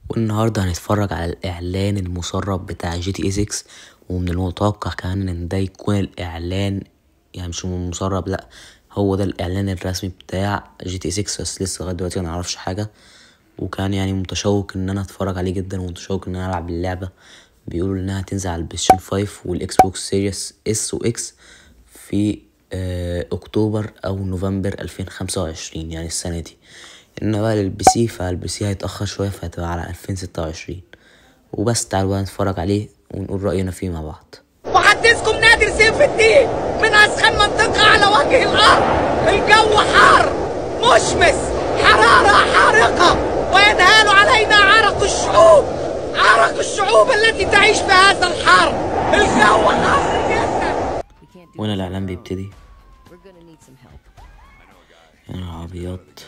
والنهاردة هنتفرج على الإعلان المسرب بتاع جي تي اي 6. ومن المتوقع كمان إن ده يكون الإعلان، يعني مش مسرب، لأ، هو ده الإعلان الرسمي بتاع جي تي اي 6. بس لسه لغاية دلوقتي منعرفش حاجة، وكان يعني متشوق إن أنا أتفرج عليه جدا، ومتشوق إن أنا ألعب اللعبة. بيقولوا إنها هتنزل على البلايستيشن 5 والإكس بوكس سيريس اس وإكس في أكتوبر أو نوفمبر 2025، يعني السنة دي. إنما بقى للبي سي، فالبي سي هيتأخر شوية، فهتبقى على 2026. وبس تعالوا بقى نتفرج عليه ونقول رأينا فيه مع بعض. محدثكم نادر سيف الدين من أسخن منطقة على وجه الأرض. الجو حار مشمس، حرارة حارقة، وينهال علينا عرق الشعوب التي تعيش في هذا الحر. الجو حار جدا. وهنا الإعلان بيبتدي. هنا العربيات.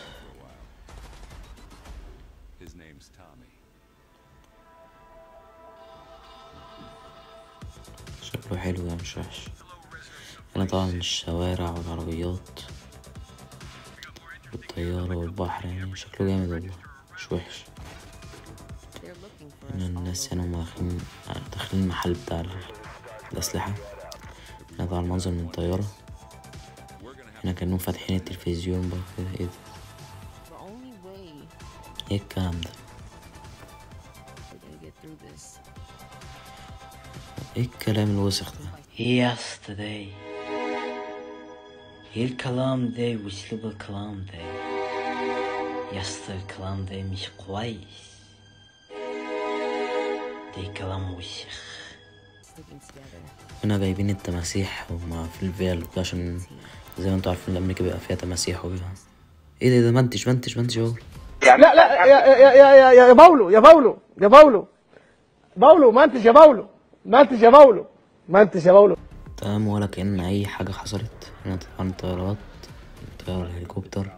شكله حلو، يعني مش وحش. هنا طبعا الشوارع والعربيات والطيارة والبحر، يعني شكله جامد والله، مش وحش. هنا الناس هنا هما داخلين المحل بتاع الأسلحة. هنا طبعا المنظر من الطيارة. هنا كانوا فاتحين التلفزيون بقى كده. ايه ده؟ ايه الكلام ده؟ ايه الكلام الوسخ ده؟ Yesterday. الكلام ده واسلوب الكلام ده. الكلام ده مش كويس. ده كلام وسخ. هنا جايبين التماسيح هما في الفيل، عشان زي ما انتوا عارفين الأمريكا بيبقى فيها تماسيح وبيها. ايه ده؟ منتج اهو. لا لا يا باولو منتج يا باولو. تمام، ولا كأن أي حاجة حصلت. هنا طبعا طيارات، طيارة الهليكوبتر.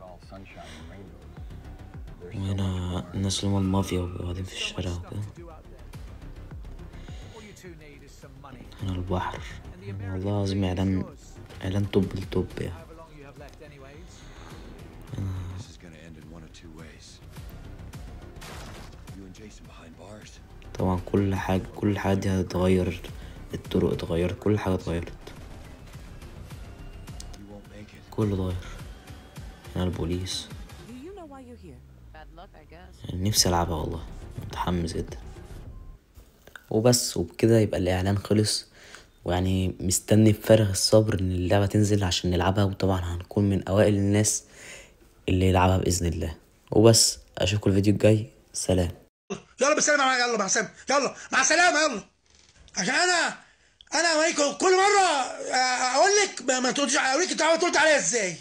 وهنا الناس اللي هما المافيا وقاعدين في الشارع وكده. هنا البحر. والله العظيم إعلان توب التوب يعني. طبعا كل حاجة دي هتتغير، الطرق اتغيرت، كل حاجة اتغيرت، كله اتغير. هنا البوليس. يعني نفسي ألعبها والله، متحمس جدا. وبس، وبكده يبقى الإعلان خلص، ويعني مستني بفارغ الصبر إن اللعبة تنزل عشان نلعبها. وطبعا هنكون من أوائل الناس اللي يلعبها بإذن الله. وبس، أشوفكم الفيديو الجاي. سلام. يلا بالسلامة، يلا مع السلامة، يلا مع السلامة، يلا. عشان أنا كل مرة أقول لك ما تردش، أقول لك أنت ترد عليا إزاي.